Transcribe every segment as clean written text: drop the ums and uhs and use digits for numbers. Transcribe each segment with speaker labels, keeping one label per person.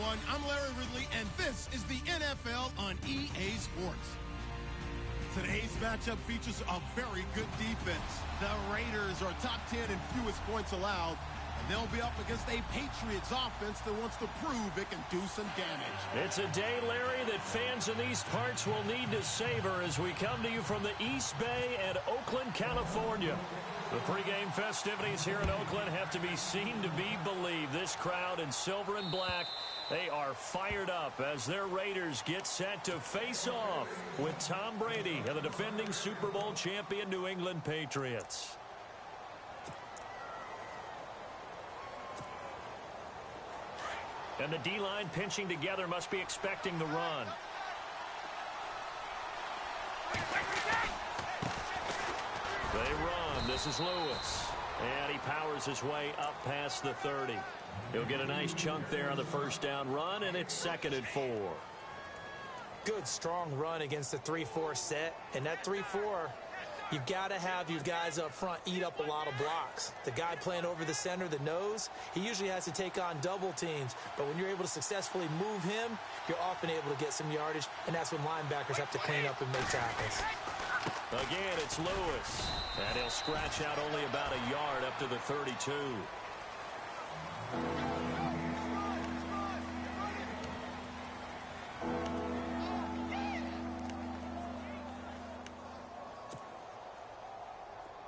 Speaker 1: everyone. I'm Larry Ridley, and this is the NFL on EA Sports. Today's matchup features a very good defense. The Raiders are top 10 in fewest points allowed, and they'll be up against a Patriots offense that wants to prove it can do some damage.
Speaker 2: It's a day, Larry, that fans in these parts will need to savor as we come to you from the East Bay and Oakland, California. The pregame festivities here in Oakland have to be seen to be believed. This crowd in silver and black, they are fired up as their Raiders get set to face off with Tom Brady and the defending Super Bowl champion New England Patriots. And the D-line pinching together must be expecting the run. They run. This is Lewis. And he powers his way up past the 30. He'll get a nice chunk there on the first down run, and it's 2nd and 4.
Speaker 3: Good, strong run against the 3-4 set. And that 3-4, you've got to have your guys up front eat up a lot of blocks. The guy playing over the center, the nose, he usually has to take on double teams. But when you're able to successfully move him, you're often able to get some yardage, and that's when linebackers have to clean up and make tackles.
Speaker 2: Again, it's Lewis. And he'll scratch out only about a yard up to the 32.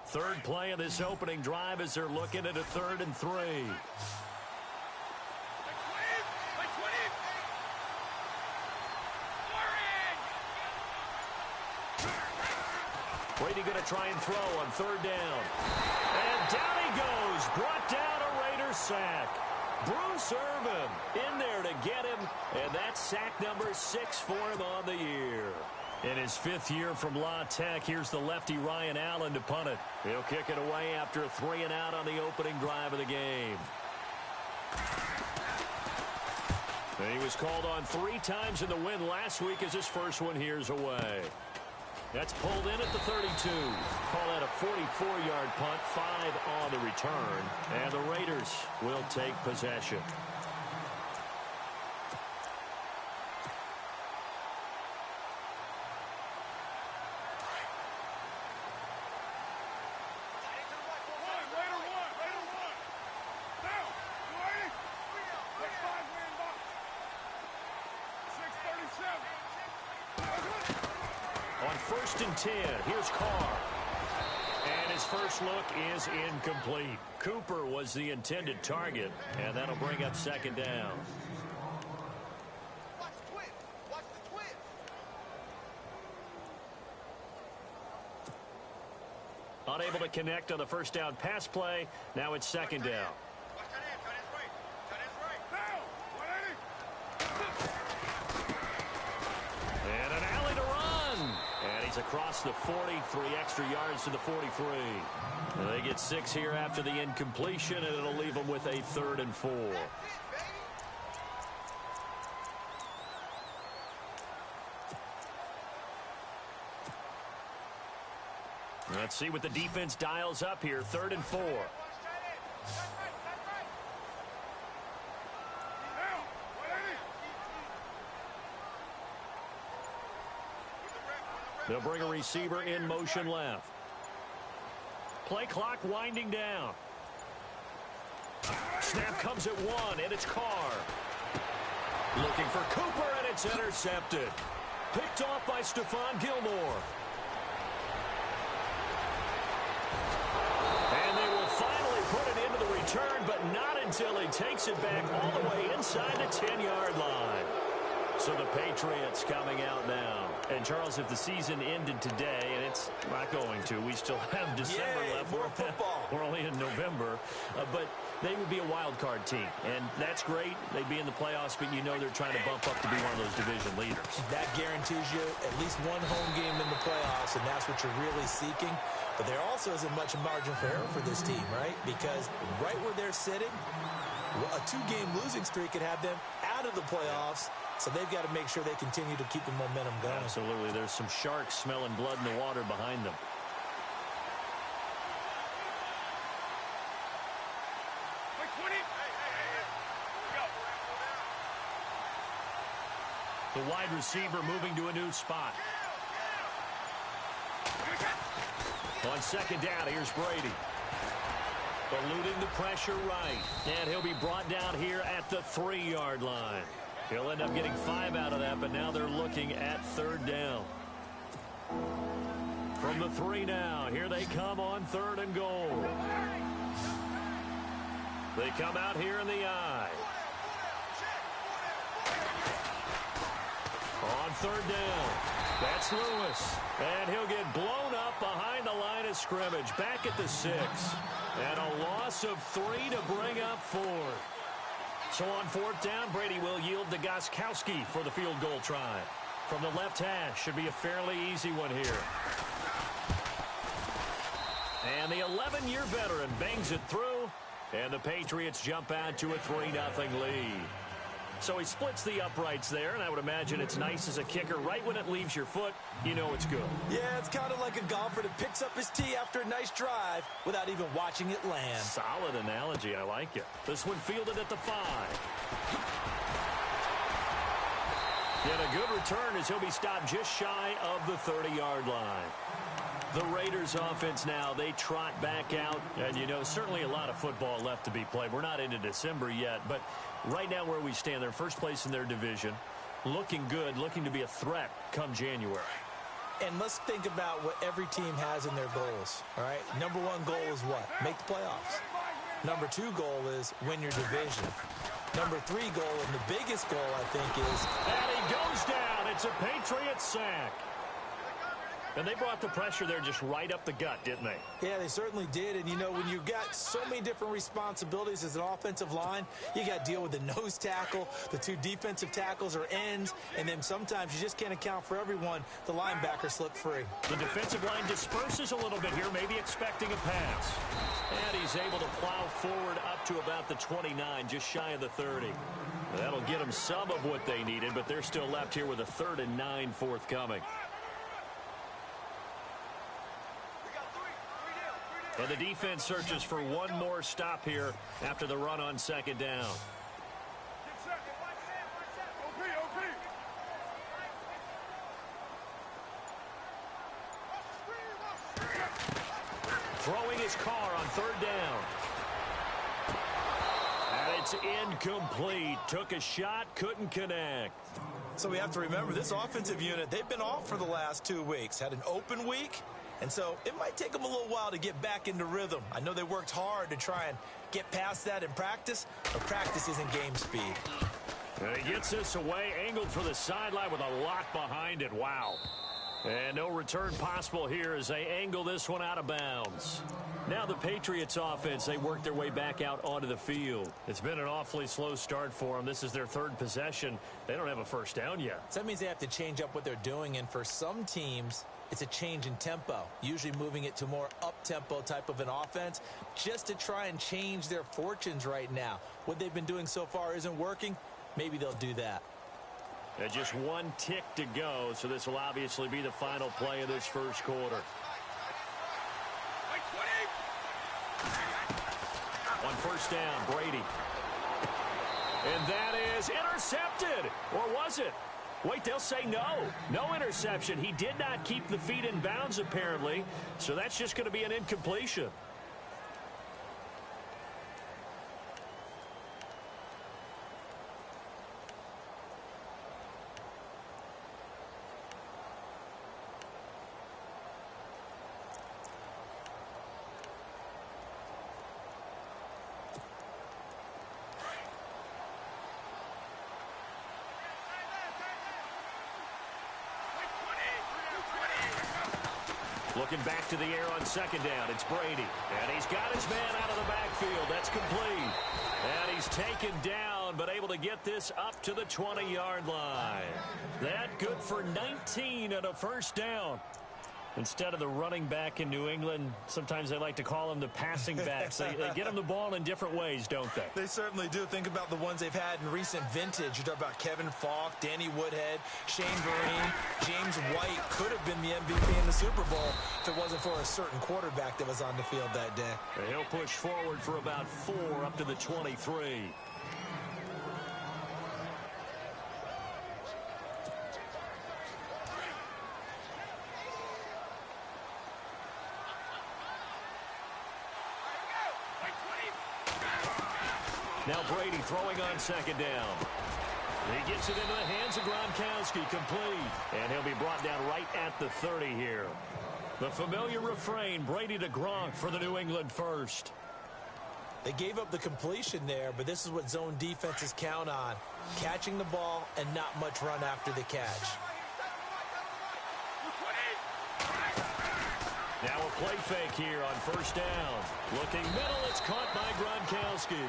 Speaker 2: Third play of this opening drive as they're looking at a 3rd and 3. Brady going to try and throw on 3rd down. And down he goes. Brought down a Raider sack. Bruce Irvin in there to get him. And that's sack number 6 for him on the year. In his 5th year from La Tech, here's the lefty Ryan Allen to punt it. He'll kick it away after a 3-and-out on the opening drive of the game. And he was called on 3 times in the win last week as his first one here's away. That's pulled in at the 32. Call that a 44-yard punt, 5 on the return. And the Raiders will take possession. On 1st and 10, here's Carr. And his first look is incomplete. Cooper was the intended target, and that'll bring up 2nd down.
Speaker 4: Watch the twist. Watch the twist.
Speaker 2: Unable to connect on the first down pass play. Now it's 2nd down.
Speaker 4: Watch that in. Cut his right. Cut his right. Now. 180.
Speaker 2: And an alley to run. And he's across the 40, 3 extra yards to the 43. They get 6 here after the incompletion, and it'll leave them with a 3rd and 4. Let's see what the defense dials up here. 3rd and 4. They'll bring a receiver in motion left. Play clock winding down. Snap comes at 1, and it's Carr. Looking for Cooper, and it's intercepted. Picked off by Stephon Gilmore. And they will finally put it into the return, but not until he takes it back all the way inside the 10-yard line. So the Patriots coming out now. And, Charles, if the season ended today, and it's not going to, we still have December left.
Speaker 3: More football.
Speaker 2: We're only in November. But they would be a wild card team. And that's great. They'd be in the playoffs, but you know they're trying to bump up to be one of those division leaders.
Speaker 3: That guarantees you at least one home game in the playoffs, and that's what you're really seeking. But there also isn't much margin for error for this team, right? Because right where they're sitting, a 2-game losing streak could have them out of the playoffs. So they've got to make sure they continue to keep the momentum going.
Speaker 2: Absolutely. There's some sharks smelling blood in the water behind them. The wide receiver moving to a new spot. On second down, here's Brady. Eluding the pressure right. And he'll be brought down here at the 3-yard line. He'll end up getting 5 out of that, but now they're looking at third down. From the 3 now, here they come on 3rd and goal. They come out here in the I. On 3rd down, that's Lewis. And he'll get blown up behind the line of scrimmage. Back at the 6. And a loss of 3 to bring up 4. So on 4th down, Brady will yield to Gostkowski for the field goal try. From the left hash, should be a fairly easy one here. And the 11-year veteran bangs it through. And the Patriots jump out to a 3-0 lead. So he splits the uprights there, and I would imagine it's nice as a kicker. Right when it leaves your foot, you know it's good.
Speaker 3: Yeah, it's kind of like a golfer that picks up his tee after a nice drive without even watching it land.
Speaker 2: Solid analogy. I like it. This one fielded at the 5. And a good return as he'll be stopped just shy of the 30-yard line. The Raiders offense now, they trot back out. And, you know, certainly a lot of football left to be played. We're not into December yet, but right now where we stand, they're first place in their division. Looking good, looking to be a threat come January.
Speaker 3: And let's think about what every team has in their goals, all right? Number 1 goal is what? Make the playoffs. Number 2 goal is win your division. Number 3 goal, and the biggest goal, I think, is...
Speaker 2: And he goes down. It's a Patriot sack. And they brought the pressure there just right up the gut, didn't they?
Speaker 3: Yeah, they certainly did. And, you know, when you've got so many different responsibilities as an offensive line, you got to deal with the nose tackle, the 2 defensive tackles or ends, and then sometimes you just can't account for everyone. The linebacker slipped free.
Speaker 2: The defensive line disperses a little bit here, maybe expecting a pass. And he's able to plow forward up to about the 29, just shy of the 30. That'll get them some of what they needed, but they're still left here with a 3rd and 9 forthcoming. And the defense searches for one more stop here after the run on 2nd down. Throwing his car on 3rd down. And it's incomplete. Took a shot, couldn't connect.
Speaker 3: So we have to remember this offensive unit, they've been off for the last 2 weeks. Had an open week. And so it might take them a little while to get back into rhythm. I know they worked hard to try and get past that in practice, but practice isn't game speed.
Speaker 2: And he gets this away, angled for the sideline with a lock behind it. Wow. And no return possible here as they angle this one out of bounds. Now the Patriots offense, they work their way back out onto the field. It's been an awfully slow start for them. This is their 3rd possession. They don't have a first down yet.
Speaker 3: So that means they have to change up what they're doing, and for some teams, it's a change in tempo, usually moving it to more up-tempo type of an offense just to try and change their fortunes right now. What they've been doing so far isn't working. Maybe they'll do that.
Speaker 2: And just 1 tick to go, so this will obviously be the final play of this first quarter. On 1st down, Brady. And that is intercepted. Or was it? Wait, they'll say no. No interception. He did not keep the feet in bounds, apparently. So that's just going to be an incompletion. Looking back to the air on 2nd down, it's Brady. And he's got his man out of the backfield. That's complete. And he's taken down, but able to get this up to the 20-yard line. That good for 19 and a 1st down. Instead of the running back in New England, sometimes they like to call them the passing backs. They get them the ball in different ways, don't they?
Speaker 3: They certainly do. Think about the ones they've had in recent vintage. You talk about Kevin Falk, Danny Woodhead, Shane Vereen, James White could have been the MVP in the Super Bowl if it wasn't for a certain quarterback that was on the field that day.
Speaker 2: And he'll push forward for about 4 up to the 23. Now Brady throwing on second down. He gets it into the hands of Gronkowski, complete. And he'll be brought down right at the 30 here. The familiar refrain, Brady to Gronk for the New England first.
Speaker 3: They gave up the completion there, but this is what zone defenses count on. Catching the ball and not much run after the catch.
Speaker 2: Now a play fake here on first down. Looking middle, it's caught by Gronkowski.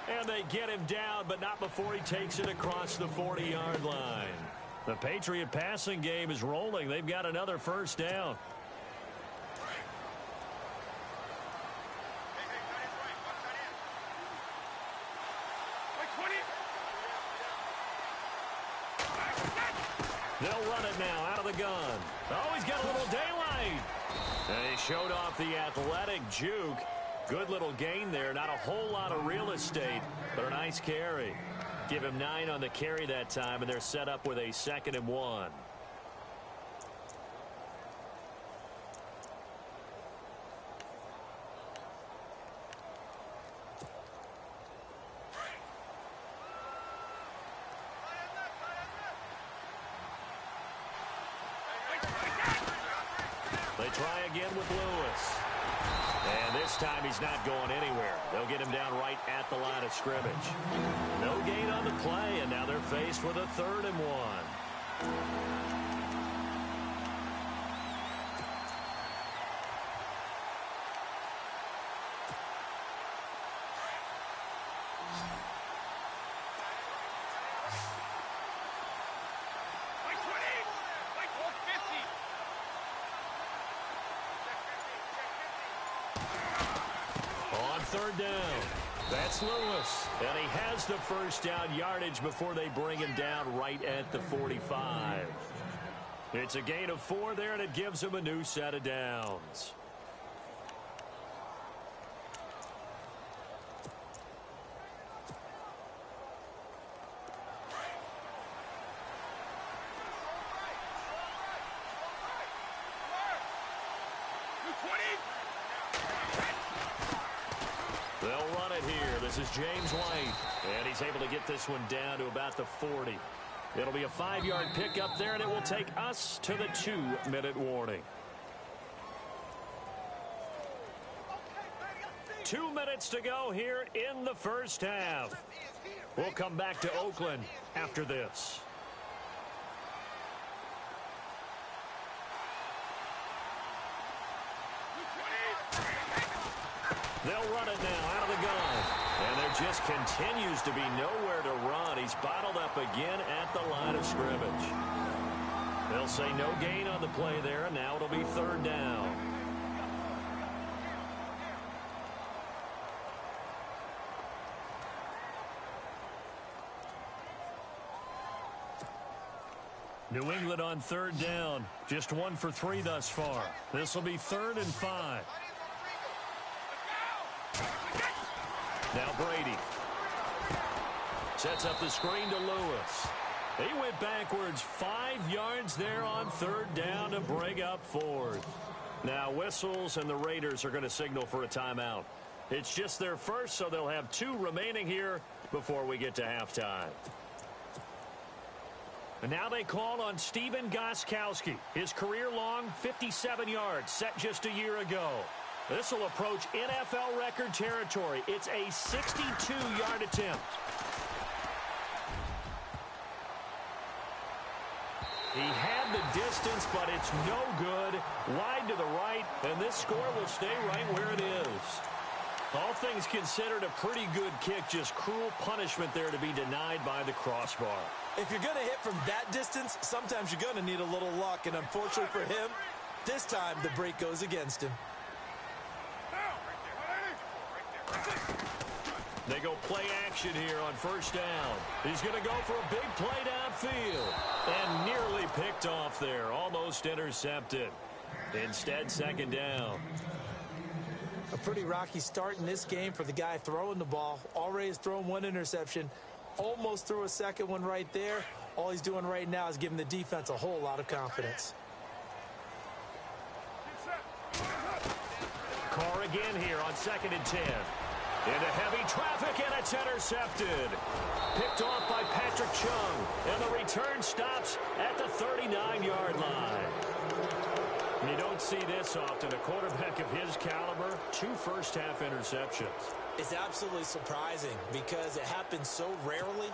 Speaker 2: And they get him down, but not before he takes it across the 40-yard line. The Patriot passing game is rolling. They've got another first down. They'll run it now out of the gun. Oh, he's got a little daylight. And he showed off the athletic juke. Good little gain there. Not a whole lot of real estate, but a nice carry. Give him 9 on the carry that time, and they're set up with a 2nd and 1. They try again with Lewis. And this time he's not going anywhere. They'll get him down right at the line of scrimmage. No gain on the play, and now they're faced with a 3rd and 1. Third down. That's Lewis. And he has the first down yardage before they bring him down right at the 45. It's a gain of 4 there, and it gives him a new set of downs. They'll run it here. This is James White. And he's able to get this one down to about the 40. It'll be a 5-yard pickup there, and it will take us to the 2-minute warning. 2 minutes to go here in the first half. We'll come back to Oakland after this. They'll run it now out of the gun. And there just continues to be nowhere to run. He's bottled up again at the line of scrimmage. They'll say no gain on the play there, and now it'll be 3rd down. New England on 3rd down. Just 1 for 3 thus far. This will be 3rd and 5. Now Brady sets up the screen to Lewis. He went backwards 5 yards there on 3rd down to bring up 4th. Now whistles, and the Raiders are going to signal for a timeout. It's just their first, so they'll have 2 remaining here before we get to halftime. And now they call on Stephen Gostkowski. His career-long 57 yards set just a year ago. This will approach NFL record territory. It's a 62-yard attempt. He had the distance, but it's no good. Wide to the right, and this score will stay right where it is. All things considered, a pretty good kick. Just cruel punishment there to be denied by the crossbar.
Speaker 3: If you're going to hit from that distance, sometimes you're going to need a little luck. And unfortunately for him, this time the break goes against him.
Speaker 2: They go play action here on 1st down. He's going to go for a big play downfield. And nearly picked off there. Almost intercepted. Instead, 2nd down.
Speaker 3: A pretty rocky start in this game for the guy throwing the ball. Already has thrown 1 interception. Almost threw a 2nd one right there. All he's doing right now is giving the defense a whole lot of confidence.
Speaker 2: Carr again here on 2nd and 10. Into heavy traffic, and it's intercepted. Picked off by Patrick Chung, and the return stops at the 39-yard line. You don't see this often. A quarterback of his caliber, 2 first-half interceptions.
Speaker 3: It's absolutely surprising because it happens so rarely.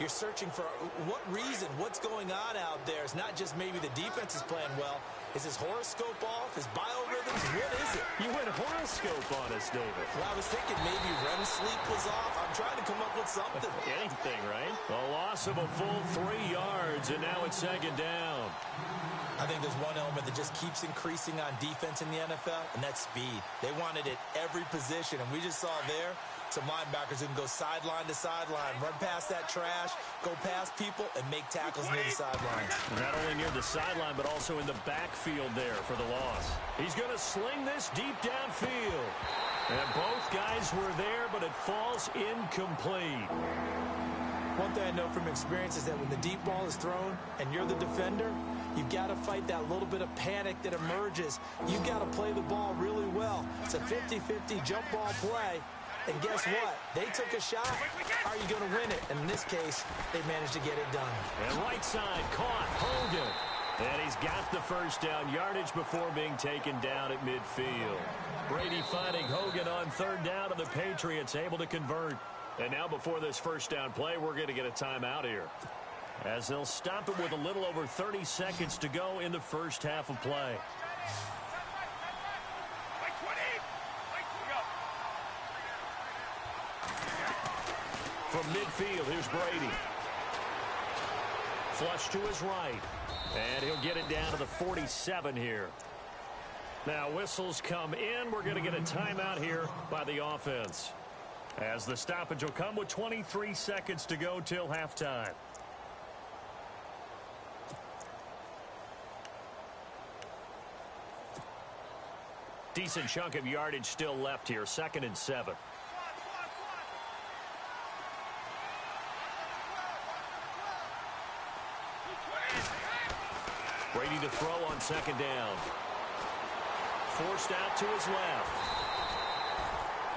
Speaker 3: You're searching for what reason, what's going on out there. It's not just maybe the defense is playing well. Is his horoscope off? His biorhythms? What is it?
Speaker 2: You went horoscope on us, David.
Speaker 3: Well, I was thinking maybe REM sleep was off. I'm trying to come up with something.
Speaker 2: Anything, right? A loss of a full 3 yards, and now it's second down.
Speaker 3: I think there's one element that just keeps increasing on defense in the NFL, and that's speed. They want it at every position, and we just saw there some linebackers who can go sideline to sideline, run past that trash, go past people, and make tackles near the sideline.
Speaker 2: Not only near the sideline, but also in the backfield there for the loss. He's going to sling this deep downfield. And both guys were there, but it falls incomplete.
Speaker 3: One thing I know from experience is that when the deep ball is thrown and you're the defender, you've got to fight that little bit of panic that emerges. You've got to play the ball really well. It's a 50-50 jump ball play. And guess what? They took a shot. Are you going to win it? And in this case, they managed to get it done.
Speaker 2: And right side, caught, Hogan. And he's got the first down yardage before being taken down at midfield. Brady finding Hogan on third down, and the Patriots able to convert. And now before this first down play, we're going to get a timeout here, as they'll stop it with a little over 30 seconds to go in the first half of play. From midfield, here's Brady. Flush to his right. And he'll get it down to the 47 here. Now whistles come in. We're going to get a timeout here by the offense, as the stoppage will come with 23 seconds to go till halftime. Decent chunk of yardage still left here. 2nd and 7. Brady to throw on 2nd down. Forced out to his left.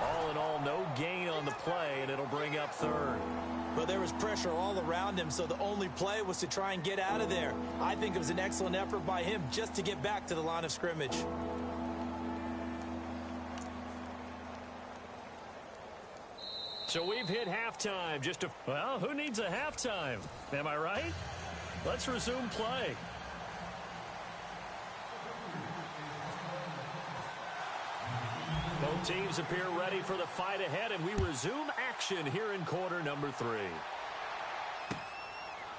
Speaker 2: All in all, no gain on the play, and it'll bring up 3rd.
Speaker 3: Well, there was pressure all around him, so the only play was to try and get out of there. I think it was an excellent effort by him just to get back to the line of scrimmage.
Speaker 2: So we've hit halftime. Well, who needs a halftime? Am I right? Let's resume play. Both teams appear ready for the fight ahead, and we resume action here in quarter number 3.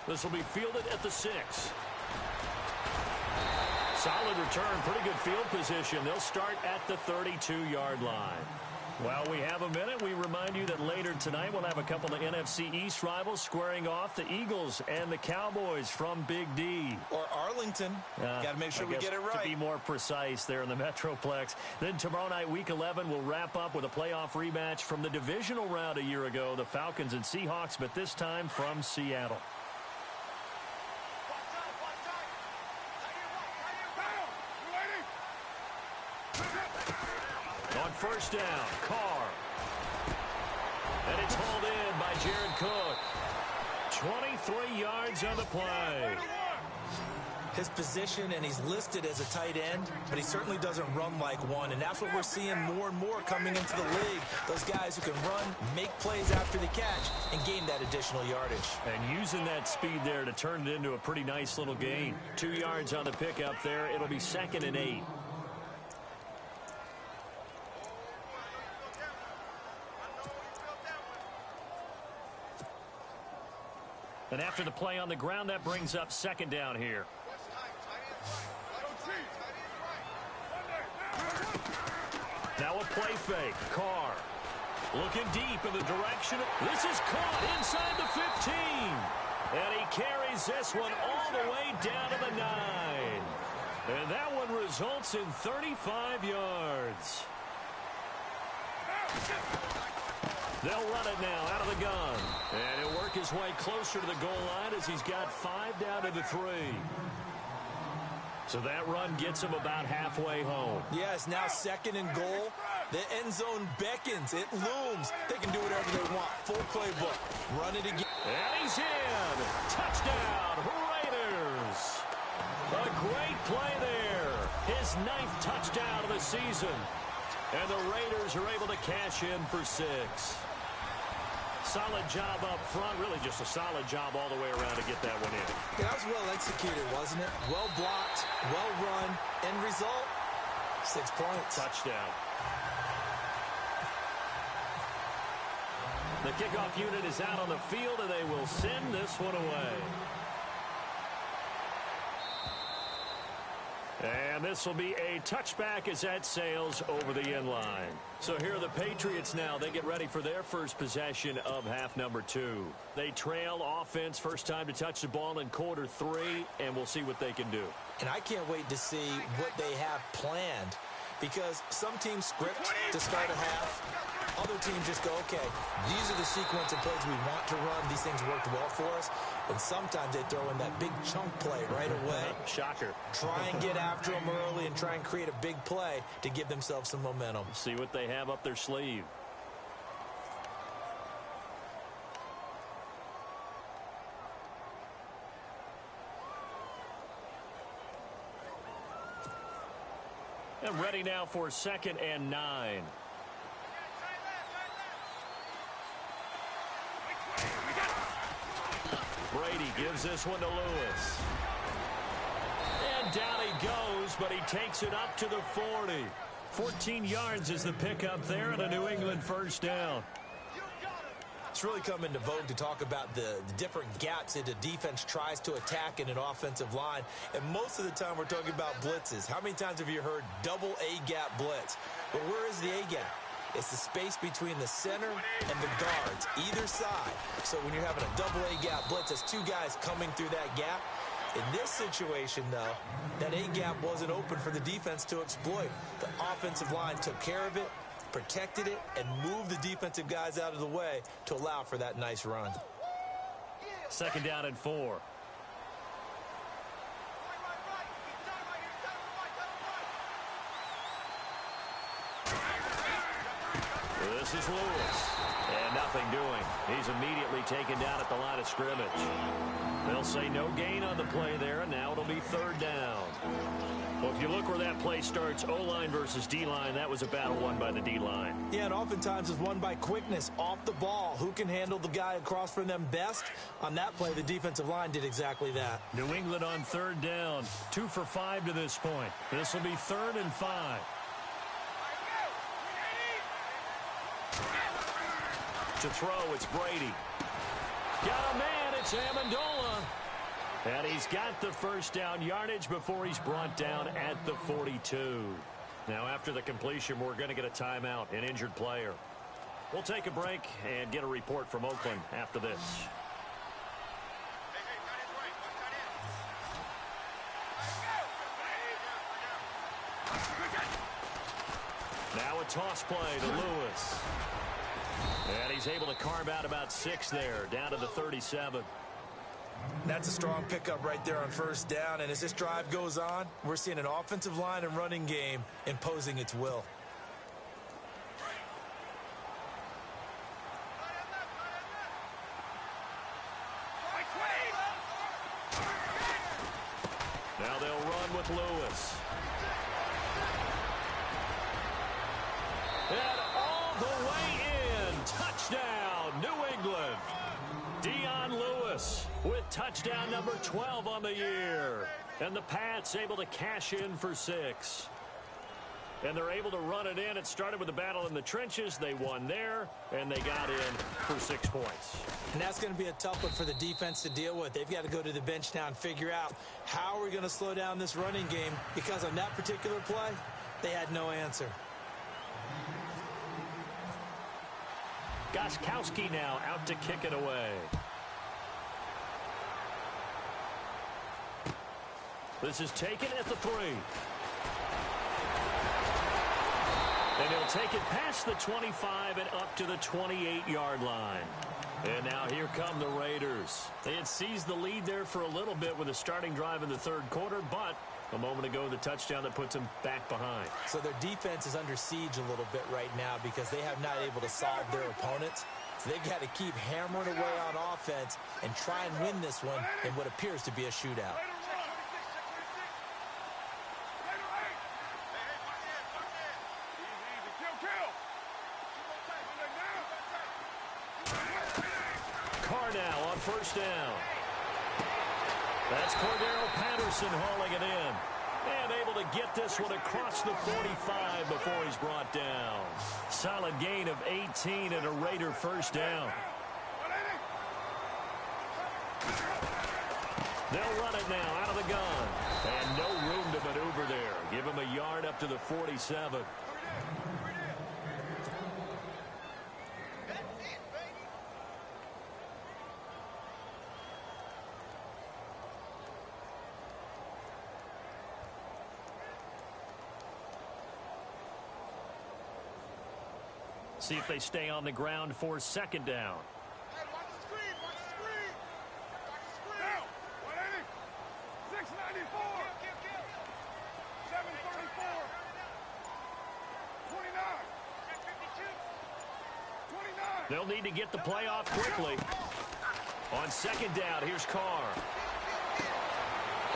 Speaker 2: This will be fielded at the 6. Solid return, pretty good field position. They'll start at the 32-yard line. While we have a minute, we remind you that later tonight we'll have a couple of NFC East rivals squaring off, the Eagles and the Cowboys from Big D.
Speaker 3: Or Arlington. Got to make sure we get it right.
Speaker 2: To be more precise there in the Metroplex. Then tomorrow night, Week 11, will wrap up with a playoff rematch from the divisional round a year ago, the Falcons and Seahawks, but this time from Seattle. On first down, Carr. And it's hauled in by Jared Cook. 23 yards on the play.
Speaker 3: His position, and he's listed as a tight end, but he certainly doesn't run like one, and that's what we're seeing more and more coming into the league. Those guys who can run, make plays after the catch, and gain that additional yardage.
Speaker 2: And using that speed there to turn it into a pretty nice little gain. 2 yards on the pickup there. It'll be 2nd and 8. And after the play on the ground, that brings up 2nd down here. Now a play fake. Carr looking deep in the direction. This is caught inside the 15. And he carries this one all the way down to the 9. And that one results in 35 yards. They'll run it now out of the gun. And he'll work his way closer to the goal line as he's got 5 down to the 3. So that run gets him about halfway home.
Speaker 3: Yeah, it's now 2nd and goal. The end zone beckons. It looms. They can do whatever they want. Full playbook. Run it again.
Speaker 2: And he's in. Touchdown, Raiders. A great play there. His 9th touchdown of the season. And the Raiders are able to cash in for 6. Solid job up front. Really just a solid job all the way around to get that one in.
Speaker 3: Yeah, that was well executed, wasn't it? Well blocked, well run. End result, 6 points.
Speaker 2: Touchdown. The kickoff unit is out on the field, and they will send this one away. And this will be a touchback as that sails over the end line. So here are the Patriots now. They get ready for their first possession of half number 2. They trail offense, first time to touch the ball in quarter 3, and we'll see what they can do.
Speaker 3: And I can't wait to see what they have planned, because some teams script to start a half. Other teams just go, okay, these are the sequence of plays we want to run. These things worked well for us. And sometimes they throw in that big chunk play right away.
Speaker 2: Shocker.
Speaker 3: Try and get after them early and try and create a big play to give themselves some momentum.
Speaker 2: See what they have up their sleeve. And ready now for 2nd and 9. Brady gives this one to Lewis. And down he goes, but he takes it up to the 40. 14 yards is the pickup there, and a New England first down.
Speaker 3: It's really come into vogue to talk about the different gaps that a defense tries to attack in an offensive line. And most of the time we're talking about blitzes. How many times have you heard double A-gap blitz? But where is the A-gap? It's the space between the center and the guards, either side. So when you're having a double A-gap blitz, that's 2 guys coming through that gap. In this situation, though, that A-gap wasn't open for the defense to exploit. The offensive line took care of it, protected it, and moved the defensive guys out of the way to allow for that nice run.
Speaker 2: 2nd down and 4. This is Lewis. And nothing doing. He's immediately taken down at the line of scrimmage. They'll say no gain on the play there, and now it'll be 3rd down. Well, if you look where that play starts, O-line versus D-line, that was a battle won by the D-line.
Speaker 3: Yeah, and oftentimes it's won by quickness off the ball. Who can handle the guy across from them best? On that play, the defensive line did exactly that.
Speaker 2: New England on 3rd down. 2 for 5 to this point. This will be 3rd and 5. To throw, it's Brady. Got a man, it's Amendola. And he's got the first down yardage before he's brought down at the 42. Now, after the completion, we're going to get a timeout, an injured player. We'll take a break and get a report from Oakland after this. Now a toss play to Lewis. And he's able to carve out about 6 there, down to the 37.
Speaker 3: That's a strong pickup right there on 1st down. And as this drive goes on, we're seeing an offensive line and running game imposing its will.
Speaker 2: Now they'll run with Lewis. And all the way in. Touchdown, New England. Dion Lewis with touchdown number 12 on the year. And the Pats able to cash in for 6. And they're able to run it in. It started with a battle in the trenches. They won there, and they got in for 6 points.
Speaker 3: And that's going to be a tough one for the defense to deal with. They've got to go to the bench now and figure out how we're going to slow down this running game, because on that particular play, they had no answer.
Speaker 2: Gostkowski now out to kick it away. This is taken at the 3. And he'll take it past the 25 and up to the 28-yard line. And now here come the Raiders. They had seized the lead there for a little bit with a starting drive in the third quarter, but a moment ago the touchdown that puts them back behind.
Speaker 3: So their defense is under siege a little bit right now because they have not able to solve their opponents. So they've got to keep hammering away on offense and try and win this one in what appears to be a shootout.
Speaker 2: Now on first down. That's Cordero Patterson hauling it in. And able to get this one across the 45 before he's brought down. Solid gain of 18 and a Raider first down. They'll run it now out of the gun. And no room to maneuver there. Give him a yard up to the 47. See if they stay on the ground for second down.
Speaker 4: Hey, watch the screen, watch the screen. Watch the screen. Now, 180, 694, 734, 29, 29.
Speaker 2: They'll need to get the play off quickly. On second down, here's Carr.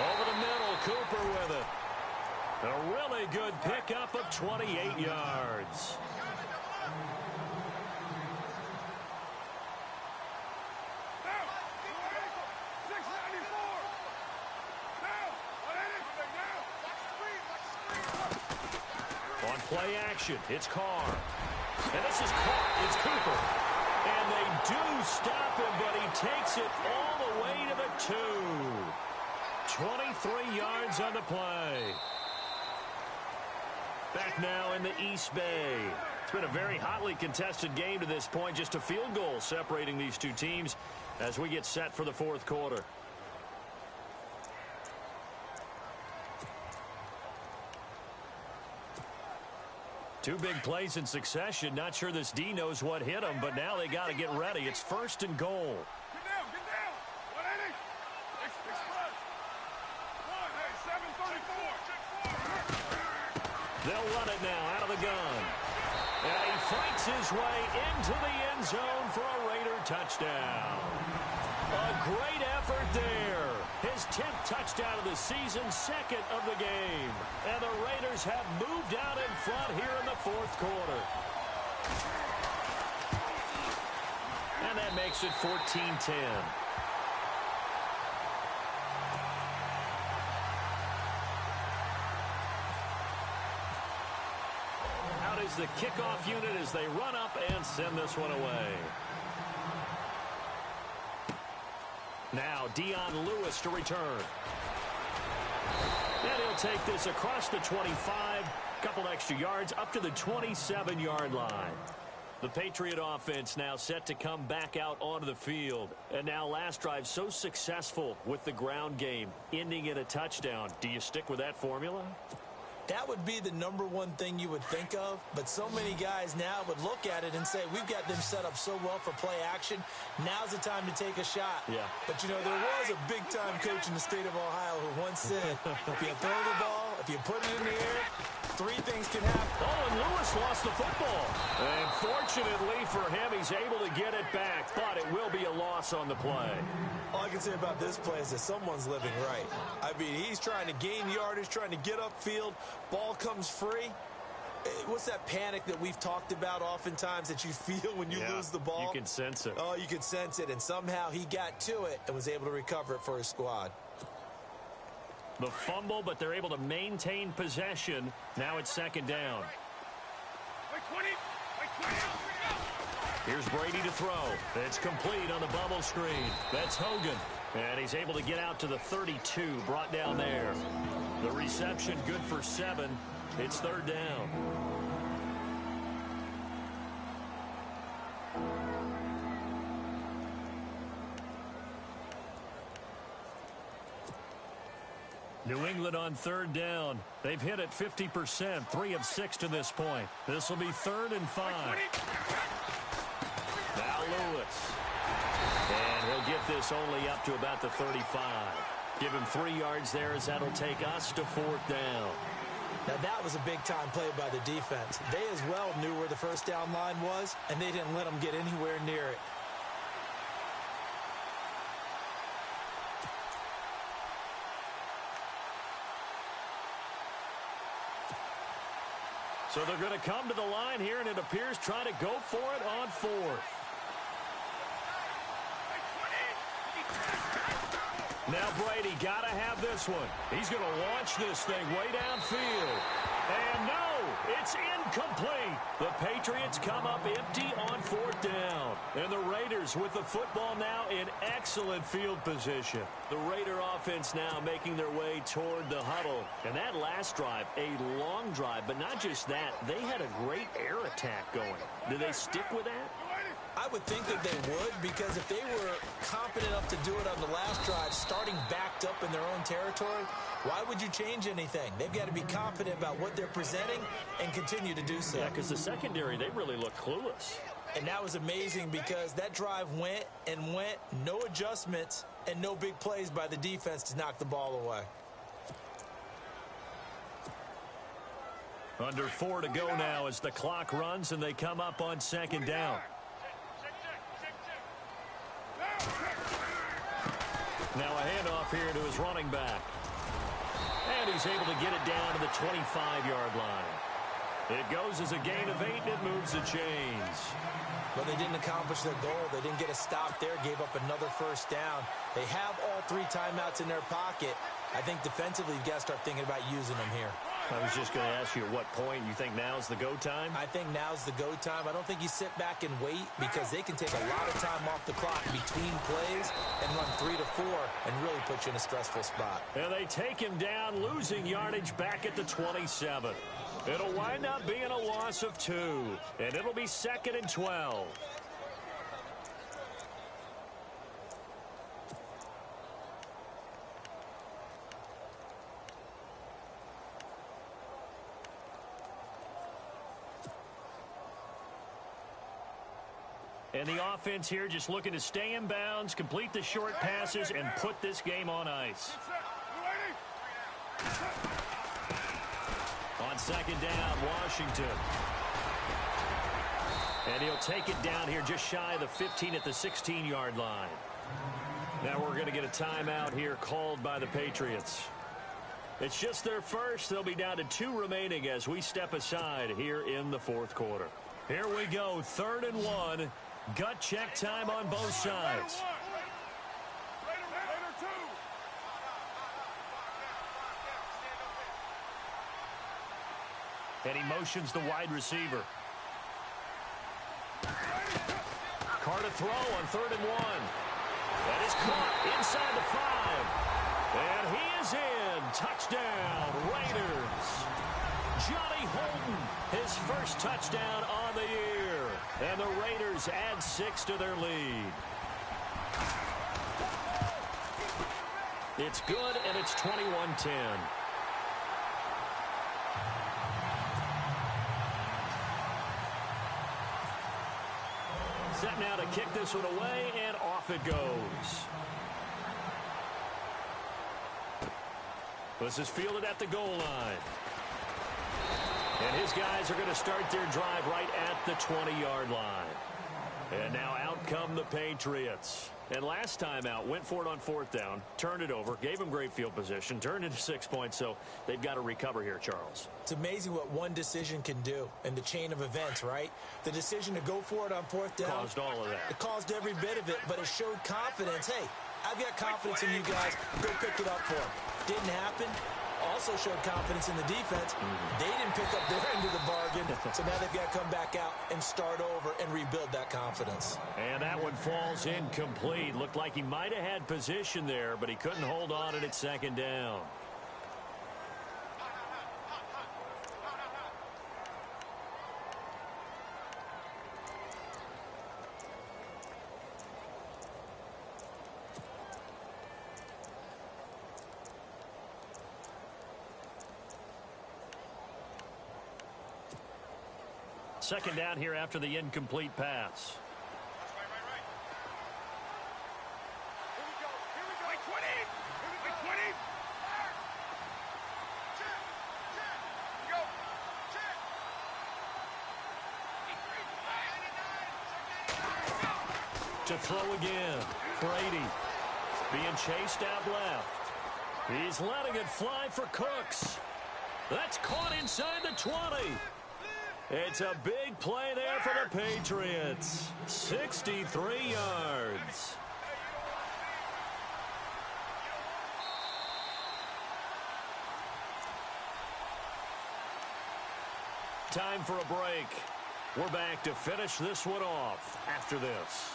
Speaker 2: Over the middle, Cooper with it. A really good pickup of 28 yards. Play action. It's Carr. And this is caught. It's Cooper. And they do stop him, but he takes it all the way to the 2. 23 yards on the play. Back now in the East Bay. It's been a very hotly contested game to this point. Just a field goal separating these two teams as we get set for the fourth quarter. Two big plays in succession. Not sure this D knows what hit him, but now they got to get ready. It's first and goal.
Speaker 4: Get down, get down. 180. Express. 734.
Speaker 2: They'll run it now out of the gun. And he fights his way into the end zone for a Raider touchdown. A great effort there. His 10th touchdown of the season, second of the game. And the Raiders have moved out in front here in the fourth quarter. And that makes it 14-10. Out is the kickoff unit as they run up and send this one away. Now Dion Lewis to return. And he'll take this across the 25. Couple extra yards up to the 27-yard line. The Patriot offense now set to come back out onto the field. And now last drive so successful with the ground game, ending in a touchdown. Do you stick with that formula?
Speaker 3: That would be the number one thing you would think of, but so many guys now would look at it and say, we've got them set up so well for play action. Now's the time to take a shot.
Speaker 2: Yeah.
Speaker 3: But, you know, there was a big-time coach in the state of Ohio who once said, if you throw the ball, if you put it in the air, three things can happen.
Speaker 2: Oh, and Lewis lost the football. And fortunately for him, he's able to get it back, but it will be a loss on the play.
Speaker 3: All I can say about this play is that someone's living right. I mean, he's trying to gain yardage, trying to get upfield. Ball comes free. What's that panic that we've talked about oftentimes that you feel when you lose the ball?
Speaker 2: You can sense it.
Speaker 3: Oh, you can sense it. And somehow he got to it and was able to recover it for his squad.
Speaker 2: The fumble, but they're able to maintain possession. Now it's second down.
Speaker 4: Wait, 20. Wait, 20.
Speaker 2: Here's Brady to throw. It's complete on the bubble screen. That's Hogan. And he's able to get out to the 32, brought down there. The reception good for 7. It's third down. New England on third down. They've hit it 50%, 3 of 6 to this point. This will be 3rd and 5. Now Lewis. get this only up to about the 35. Give him 3 yards there as that'll take us to 4th down.
Speaker 3: Now, that was a big-time play by the defense. They as well knew where the first down line was, and they didn't let them get anywhere near it.
Speaker 2: So they're going to come to the line here, and it appears trying to go for it on 4th. Now Brady got to have this one. He's going to launch this thing way downfield. And no, it's incomplete. The Patriots come up empty on 4th down. And the Raiders with the football now in excellent field position. The Raider offense now making their way toward the huddle. And that last drive, a long drive, but not just that. They had a great air attack going. Do they stick with that?
Speaker 3: I would think that they would, because if they were competent enough to do it on the last drive, starting backed up in their own territory, why would you change anything? They've got to be confident about what they're presenting and continue to do so.
Speaker 2: Yeah, because the secondary, they really look clueless.
Speaker 3: And that was amazing because that drive went and went, no adjustments, and no big plays by the defense to knock the ball away.
Speaker 2: Under 4 to go now as the clock runs and they come up on 2nd down. Now a handoff here to his running back. And he's able to get it down to the 25-yard line. It goes as a gain of 8, and it moves the chains.
Speaker 3: But they didn't accomplish their goal. They didn't get a stop there, gave up another first down. They have all 3 timeouts in their pocket. I think defensively you've got to start thinking about using them here.
Speaker 2: I was just going to ask you at what point you think now's the go time?
Speaker 3: I think now's the go time. I don't think you sit back and wait, because they can take a lot of time off the clock between plays and run 3 to 4 and really put you in a stressful spot.
Speaker 2: And they take him down, losing yardage back at the 27. It'll wind up being a loss of 2, and it'll be 2nd and 12. And the offense here just looking to stay in bounds, complete the short passes, and put this game on ice. On 2nd down, Washington. And he'll take it down here just shy of the 15 at the 16-yard line. Now we're going to get a timeout here called by the Patriots. It's just their first. They'll be down to 2 remaining as we step aside here in the 4th quarter. Here we go, 3rd and 1. Gut check time on both sides. And he motions the wide receiver. Carr to throw on 3rd and 1. That is caught inside the 5. And he is in. Touchdown, Raiders. Johnny Holden, his first touchdown on the year. And the Raiders add 6 to their lead. It's good, and it's 21-10. Set now to kick this one away, and off it goes. This is fielded at the goal line. And his guys are going to start their drive right at the 20-yard line. And now out come the Patriots. And last time out, went for it on 4th down, turned it over, gave them great field position, turned into 6 points, so they've got to recover here, Charles.
Speaker 3: It's amazing what one decision can do in the chain of events, right? The decision to go for it on 4th down.
Speaker 2: Caused all of that.
Speaker 3: It caused every bit of it, but it showed confidence. Hey, I've got confidence in you guys. Go pick it up for them. Didn't happen. Also showed confidence in the defense. They didn't pick up their end of the bargain, so now they've got to come back out and start over and rebuild that confidence.
Speaker 2: And that one falls incomplete. Looked like he might have had position there, but he couldn't hold on it at 2nd down. Second down here after the incomplete pass. to throw again. Brady being chased out left. He's letting it fly for Cooks. That's caught inside the 20. It's a big play there for the Patriots. 63 yards. Time for a break. We're back to finish this one off after this.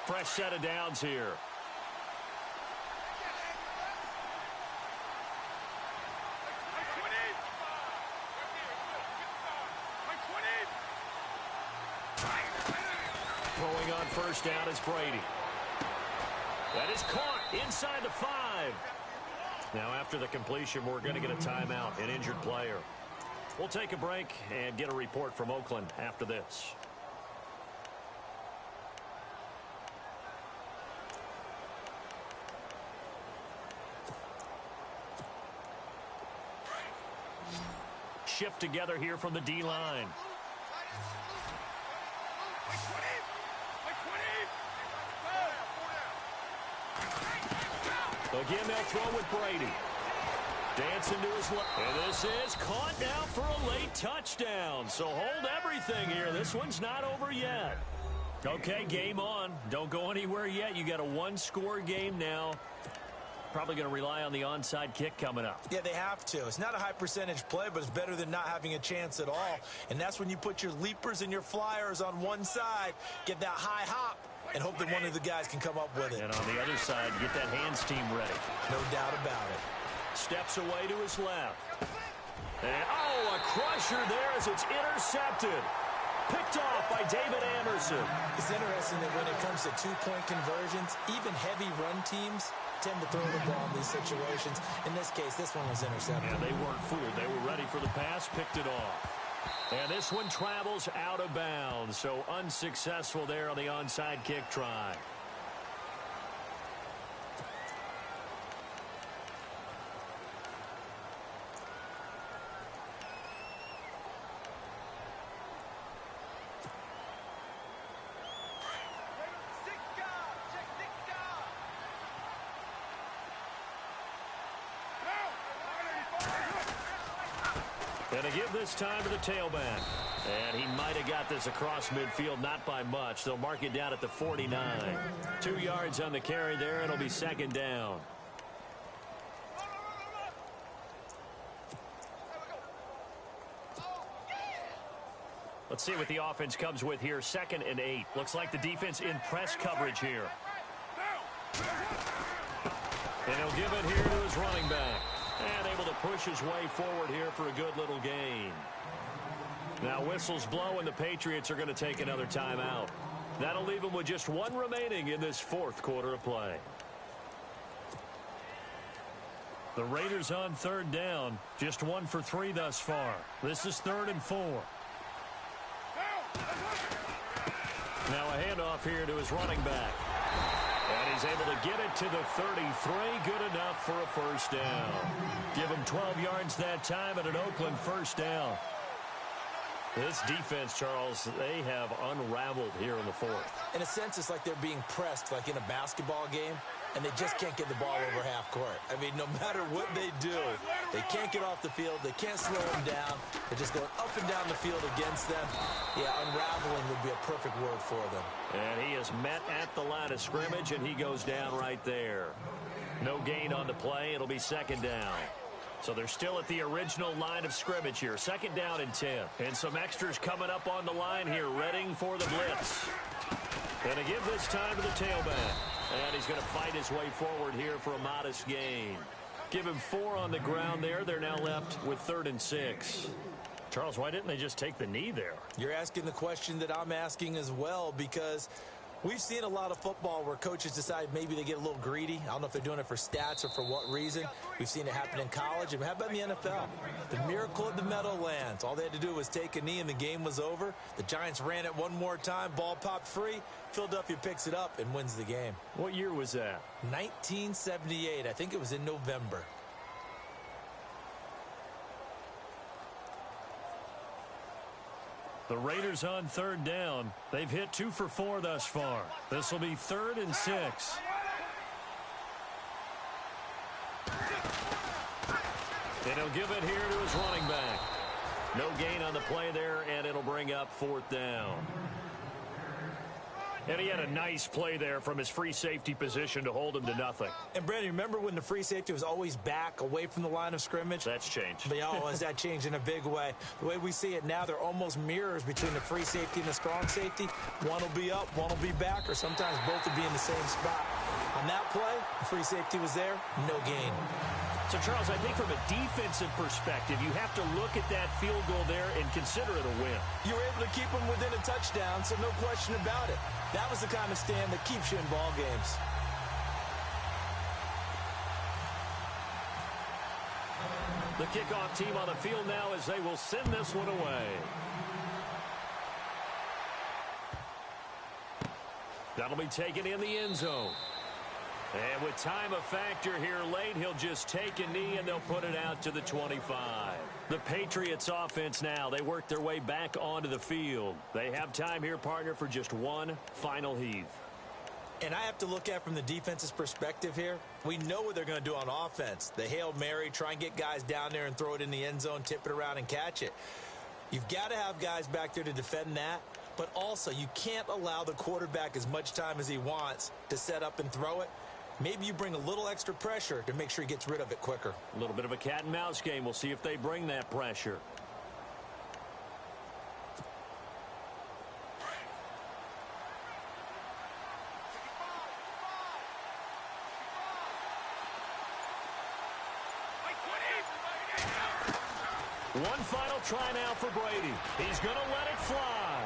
Speaker 2: Fresh set of downs here. Throwing on first down is Brady. That is caught inside the 5. Now after the completion, we're going to get a timeout, an injured player. We'll take a break and get a report from Oakland after this. Shift together here from the D-line. Again, they'll throw with Brady. Dancing to his left. And this is caught now for a late touchdown. So hold everything here. This one's not over yet. Okay, game on. Don't go anywhere yet. You got a one-score game now. Probably going to rely on the onside kick coming up.
Speaker 3: Yeah, they have to. It's not a high percentage play, but it's better than not having a chance at all. And that's when you put your leapers and your flyers on one side, get that high hop, and hope that one of the guys can come up with it.
Speaker 2: And on the other side, get that hands team ready.
Speaker 3: No doubt about it.
Speaker 2: Steps away to his left. And, oh, a crusher there as it's intercepted. Picked off by David Anderson.
Speaker 3: It's interesting that when it comes to two-point conversions, even heavy run teams tend to throw the ball in these situations. In this case, this one was intercepted.
Speaker 2: And they weren't fooled. They were ready for the pass, picked it off. And this one travels out of bounds, so unsuccessful there on the onside kick try. And to give this time to the tailback. And he might have got this across midfield, not by much. They'll mark it down at the 49. 2 yards on the carry there. It'll be second down. Let's see what the offense comes with here. 2nd and 8. Looks like the defense in press coverage here. And he'll give it here to his running back. And able to push his way forward here for a good little gain. Now whistles blow and the Patriots are going to take another timeout. That'll leave them with just one remaining in this 4th quarter of play. The Raiders on 3rd down. Just 1 for 3 thus far. This is 3rd and 4. Now a handoff here to his running back. And he's able to get it to the 33. Good enough for a first down. Give him 12 yards that time and an Oakland first down. This defense, Charles, they have unraveled here in the 4th.
Speaker 3: In a sense, it's like they're being pressed like in a basketball game, and they just can't get the ball over half court. I mean, no matter what they do, they can't get off the field. They can't slow them down. They're just going up and down the field against them. Yeah, unraveling would be a perfect word for them.
Speaker 2: And he is met at the line of scrimmage, and he goes down right there. No gain on the play. It'll be second down. So they're still at the original line of scrimmage here. Second down and 10. And some extras coming up on the line here, readying for the blitz. And to give this time to the tailback. And he's going to fight his way forward here for a modest gain. Give him 4 on the ground there. They're now left with 3rd and 6. Charles, why didn't they just take the knee there?
Speaker 3: You're asking the question that I'm asking as well, because We've seen a lot of football where coaches decide maybe they get a little greedy. I don't know if they're doing it for stats or for what reason. We've seen it happen in college. And how about in the NFL? The miracle of the Meadowlands. All they had to do was take a knee and the game was over. The Giants ran it one more time. Ball popped free. Philadelphia picks it up and wins the game.
Speaker 2: What year was that?
Speaker 3: 1978. I think it was in November.
Speaker 2: The Raiders on third down. They've hit 2 for 4 thus far. This will be 3rd and 6. And he'll give it here to his running back. No gain on the play there, and it'll bring up 4th down. And he had a nice play there from his free safety position to hold him to nothing.
Speaker 3: And, Brandon, remember when the free safety was always back away from the line of scrimmage?
Speaker 2: That's changed.
Speaker 3: But, has that changed in a big way? The way we see it now, they're almost mirrors between the free safety and the strong safety. One will be up, one will be back, or sometimes both will be in the same spot. On that play, the free safety was there, no gain.
Speaker 2: So, Charles, I think from a defensive perspective, you have to look at that field goal there and consider it a win.
Speaker 3: You were able to keep them within a touchdown, so no question about it. That was the kind of stand that keeps you in ball games.
Speaker 2: The kickoff team on the field now as they will send this one away. That'll be taken in the end zone. And with time a factor here late, he'll just take a knee and they'll put it out to the 25. The Patriots offense now, they work their way back onto the field. They have time here, partner, for just one final heave.
Speaker 3: And I have to look at from the defense's perspective here. We know what they're going to do on offense. The Hail Mary, try and get guys down there and throw it in the end zone, tip it around and catch it. You've got to have guys back there to defend that. But also, you can't allow the quarterback as much time as he wants to set up and throw it. Maybe you bring a little extra pressure to make sure he gets rid of it quicker.
Speaker 2: A little bit of a cat and mouse game. We'll see if they bring that pressure. One final try now for Brady. He's going to let it fly.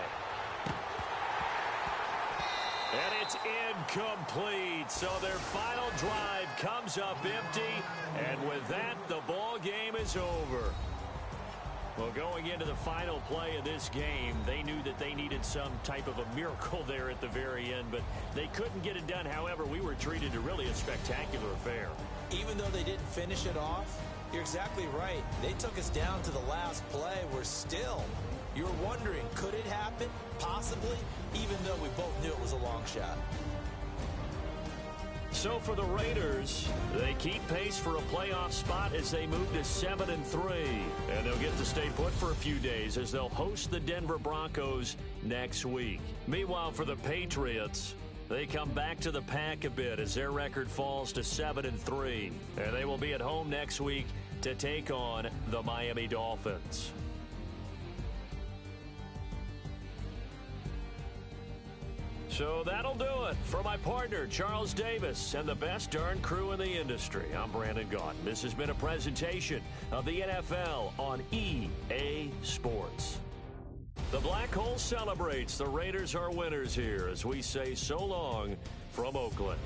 Speaker 2: And it's incomplete. So their final drive comes up empty. And with that, the ball game is over. Well, going into the final play of this game, they knew that they needed some type of a miracle there at the very end, but they couldn't get it done. However, we were treated to really a spectacular affair.
Speaker 3: Even though they didn't finish it off, you're exactly right. They took us down to the last play. We're still, you're wondering, could it happen? Possibly, even though we both knew it was a long shot.
Speaker 2: So for the Raiders, they keep pace for a playoff spot as they move to 7-3. And they'll get to stay put for a few days as they'll host the Denver Broncos next week. Meanwhile, for the Patriots, they come back to the pack a bit as their record falls to 7-3. And they will be at home next week to take on the Miami Dolphins. So that'll do it. For my partner, Charles Davis, and the best darn crew in the industry, I'm Brandon Gaudin. This has been a presentation of the NFL on EA Sports. The Black Hole celebrates. The Raiders are winners here as we say so long from Oakland.